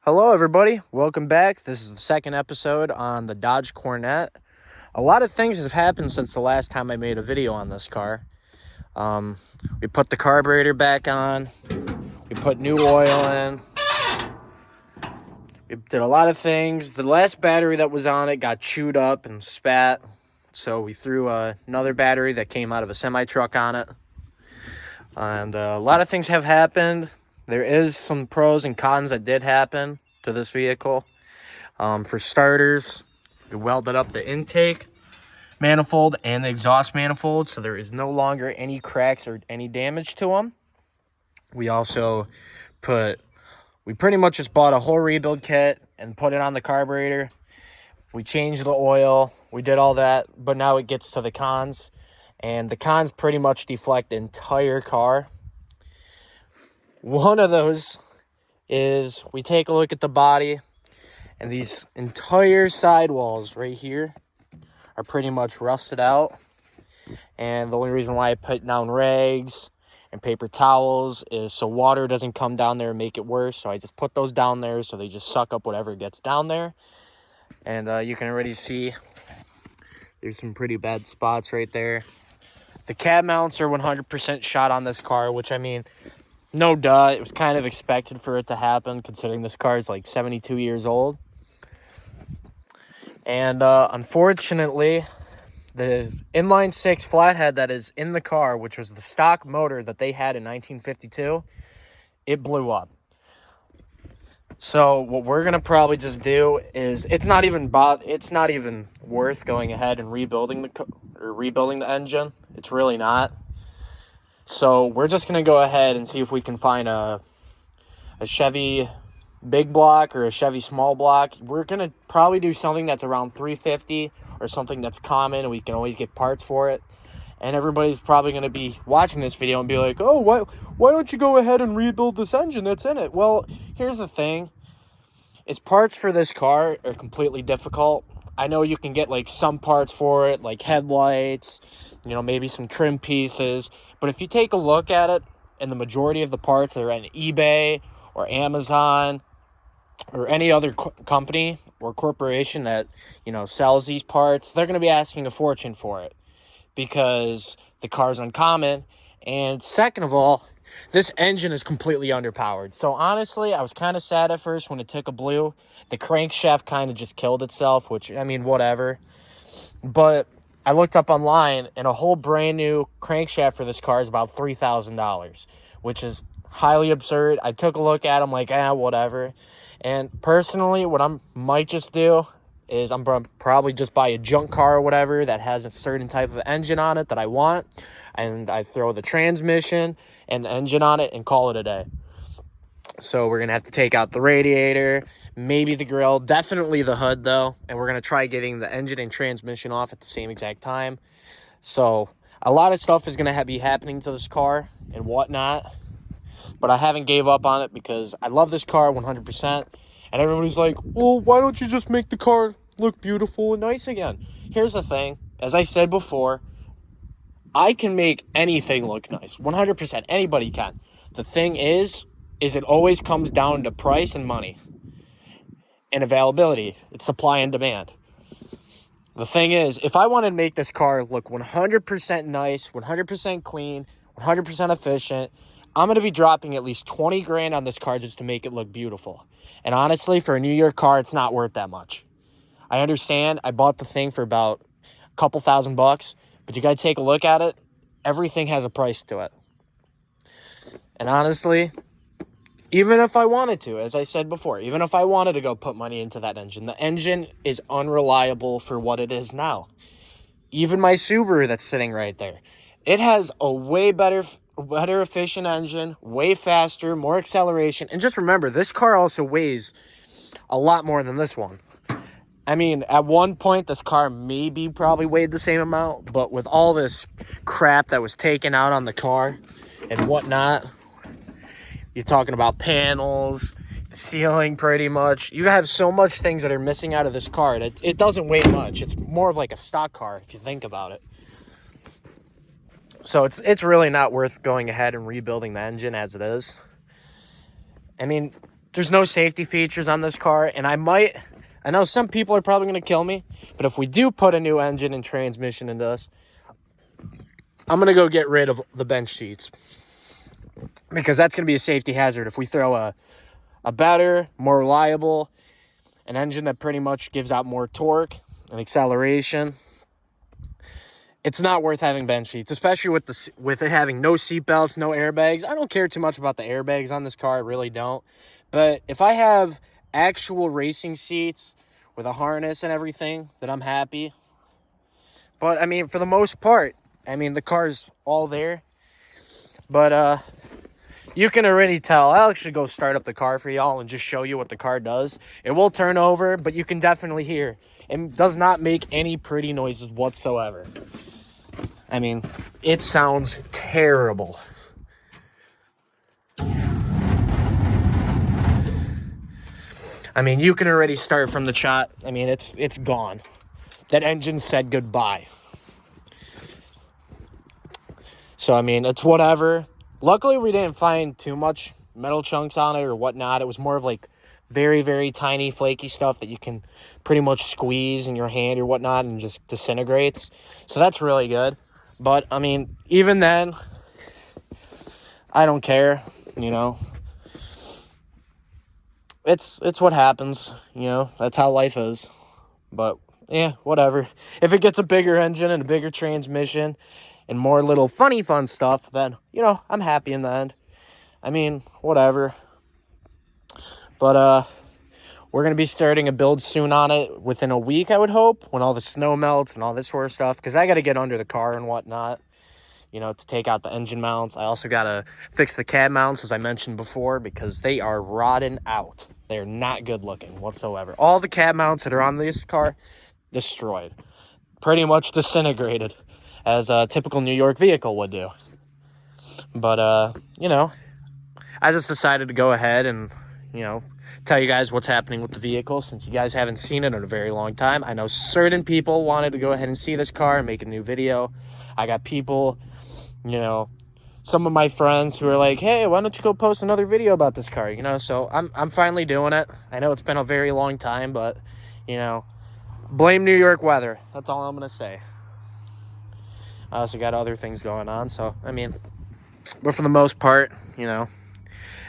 Hello, everybody. Welcome back. This is the second episode on the Dodge Coronet. A lot of things have happened since the last time I made a video on this car. Um, we put the carburetor back on. We put new oil in. We did a lot of things. The last battery that was on it got chewed up and spat. So we threw another battery that came out of a semi-truck on it. And a lot of things have happened. There is some pros and cons that did happen to this vehicle. For starters, we welded up the intake manifold and the exhaust manifold, so there is no longer any cracks or any damage to them. We also we pretty much just bought a whole rebuild kit and put it on the carburetor. We changed the oil. We did all that, but now it gets to the cons. And the cons pretty much deflect the entire car. One of those is we take a look at the body, and these entire sidewalls right here are pretty much rusted out. And the only reason why I put down rags and paper towels is so water doesn't come down there and make it worse. So I just put those down there so they just suck up whatever gets down there. And you can already see there's some pretty bad spots right there. The cab mounts are 100% shot on this car, which, I mean, no duh. It was kind of expected for it to happen, considering this car is like 72 years old. And unfortunately, the inline six flathead that is in the car, which was the stock motor that they had in 1952, it blew up. So what we're gonna probably just do is it's not even worth going ahead and rebuilding the engine. It's really not. So we're just gonna go ahead and see if we can find a Chevy big block or a Chevy small block. We're gonna probably do something that's around 350 or something that's common, and we can always get parts for it. And everybody's probably gonna be watching this video and be like, "Oh, why don't you go ahead and rebuild this engine that's in it?" Well, here's the thing: is parts for this car are completely difficult. I know you can get like some parts for it, like headlights, maybe some trim pieces. But if you take a look at it, and the majority of the parts that are on eBay or Amazon or any other company or corporation that, sells these parts, they're going to be asking a fortune for it because the car's uncommon. And second of all, this engine is completely underpowered. So honestly, I was kind of sad at first when it took a blue. The crankshaft kind of just killed itself, which, I mean, whatever. But I looked up online, and a whole brand new crankshaft for this car is about $3,000, which is highly absurd. I took a look at them like, whatever. And personally, what I might just do is I'm probably just buy a junk car or whatever that has a certain type of engine on it that I want, and I throw the transmission and the engine on it and call it a day. So we're going to have to take out the radiator, maybe the grill, definitely the hood though, and we're going to try getting the engine and transmission off at the same exact time. So a lot of stuff is going to be happening to this car and whatnot, but I haven't gave up on it because I love this car 100%. And everybody's like, well, why don't you just make the car look beautiful and nice again? Here's the thing. As I said before, I can make anything look nice. 100%. Anybody can. The thing is it always comes down to price and money and availability. It's supply and demand. The thing is, if I want to make this car look 100% nice, 100% clean, 100% efficient, I'm going to be dropping at least 20 grand on this car just to make it look beautiful. And honestly, for a New York car, it's not worth that much. I understand. I bought the thing for about a couple $1,000, but you got to take a look at it. Everything has a price to it. And honestly, even if I wanted to, as I said before, even if I wanted to go put money into that engine, the engine is unreliable for what it is now. Even my Subaru that's sitting right there, it has a way better efficient engine, way faster, more acceleration. And just remember, this car also weighs a lot more than this one. I mean, at one point, this car maybe probably weighed the same amount, but with all this crap that was taken out on the car and whatnot, you're talking about panels, ceiling pretty much. You have so much things that are missing out of this car. It doesn't weigh much. It's more of like a stock car if you think about it. So it's really not worth going ahead and rebuilding the engine as it is. I mean, there's no safety features on this car, and I know some people are probably going to kill me, but if we do put a new engine and transmission into this, I'm going to go get rid of the bench seats, because that's going to be a safety hazard if we throw a better, more reliable, an engine that pretty much gives out more torque and acceleration. It's not worth having bench seats, especially with it having no seat belts, no airbags. I don't care too much about the airbags on this car. I really don't. But if I have actual racing seats with a harness and everything, then I'm happy. But, I mean, for the most part, I mean, the car's all there. But you can already tell. I'll actually go start up the car for y'all and just show you what the car does. It will turn over, but you can definitely hear. It does not make any pretty noises whatsoever. I mean, it sounds terrible. I mean, you can already start from the shot. I mean, it's gone. That engine said goodbye. So, I mean, it's whatever. Luckily, we didn't find too much metal chunks on it or whatnot. It was more of like very, very tiny, flaky stuff that you can pretty much squeeze in your hand or whatnot and just disintegrates. So that's really good. But, I mean, even then, I don't care, you know. It's what happens, you know. That's how life is. But, yeah, whatever. If it gets a bigger engine and a bigger transmission and more little funny fun stuff, then, you know, I'm happy in the end. I mean, whatever. But, we're going to be starting a build soon on it within a week, I would hope, when all the snow melts and all this sort of stuff, because I got to get under the car and whatnot, you know, to take out the engine mounts. I also got to fix the cab mounts, as I mentioned before, because they are rotten out. They're not good looking whatsoever. All the cab mounts that are on this car, destroyed. Pretty much disintegrated, as a typical New York vehicle would do. But, you know, I just decided to go ahead and, you know, tell you guys what's happening with the vehicle, since you guys haven't seen it in a very long time. I know certain people wanted to go ahead and see this car and make a new video. I got people, you know, some of my friends who are like, hey, why don't you go post another video about this car, you know? So I'm finally doing it. I know it's been a very long time, but, you know, blame New York weather. That's all I'm going to say. I also got other things going on, so, I mean, but for the most part, you know,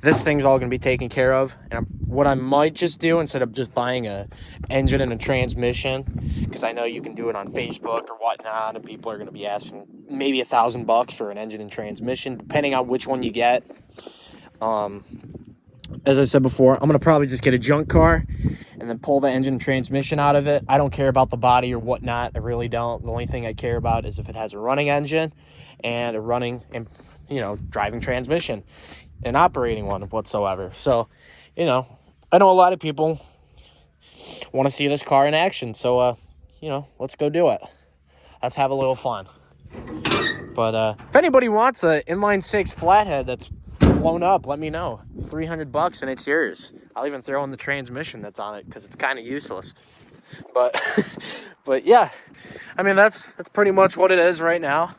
this thing's all going to be taken care of. And what I might just do, instead of just buying a engine and a transmission, because I know you can do it on Facebook or whatnot, and people are going to be asking maybe $1,000 for an engine and transmission, depending on which one you get. As I said before, I'm going to probably just get a junk car and then pull the engine and transmission out of it. I don't care about the body or whatnot. I really don't. The only thing I care about is if it has a running engine and a running, you know, driving transmission. An operating one whatsoever. So, you know, I know a lot of people want to see this car in action. So, you know, let's go do it. Let's have a little fun. But if anybody wants an inline-six flathead that's blown up, let me know. $300 and it's yours. I'll even throw in the transmission that's on it, because it's kind of useless. But, but yeah, I mean, that's pretty much what it is right now.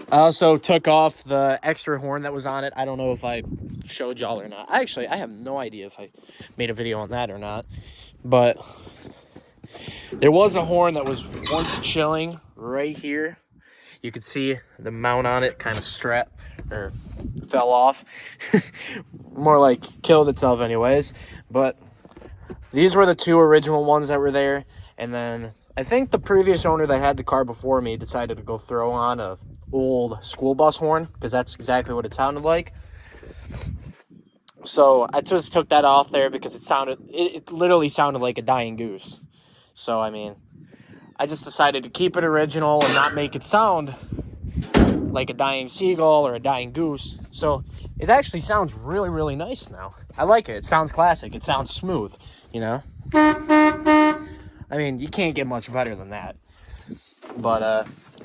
I also took off the extra horn that was on it. I don't know if I showed y'all or not. I have no idea if I made a video on that or not. But there was a horn that was once chilling right here. You could see the mount on it kind of fell off. More like killed itself anyways. But these were the two original ones that were there. And then I think the previous owner that had the car before me decided to go throw on a old school bus horn, because that's exactly what it sounded like. So I just took that off there because it literally sounded like a dying goose. So, I mean, I just decided to keep it original and not make it sound like a dying seagull or a dying goose. So it actually sounds really, really nice now. I like it. It sounds classic. It sounds smooth, you know? I mean, you can't get much better than that. But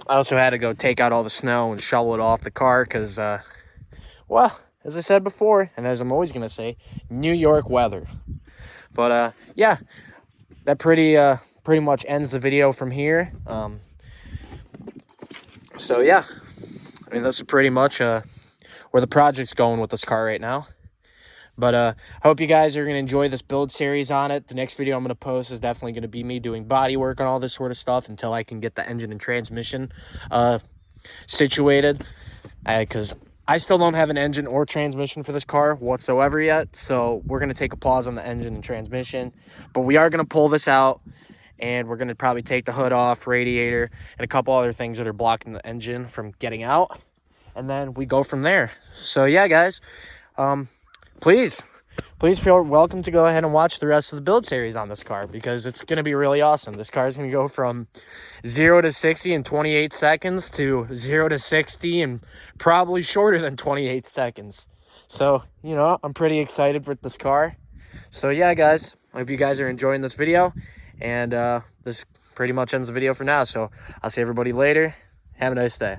I also had to go take out all the snow and shovel it off the car because, well, as I said before, and as I'm always going to say, New York weather. But, yeah, that pretty much ends the video from here. So, yeah, I mean, that's pretty much where the project's going with this car right now. But hope you guys are going to enjoy this build series on it. The next video I'm going to post is definitely going to be me doing body work on all this sort of stuff until I can get the engine and transmission situated. Because I still don't have an engine or transmission for this car whatsoever yet. So we're going to take a pause on the engine and transmission. But we are going to pull this out. And we're going to probably take the hood off, radiator, and a couple other things that are blocking the engine from getting out. And then we go from there. So yeah, guys, please feel welcome to go ahead and watch the rest of the build series on this car, because it's going to be really awesome. This car is going to go from 0 to 60 in 28 seconds to 0 to 60 in probably shorter than 28 seconds. So, you know, I'm pretty excited for this car. So yeah, guys, I hope you guys are enjoying this video. And this pretty much ends the video for now. So I'll see everybody later. Have a nice day.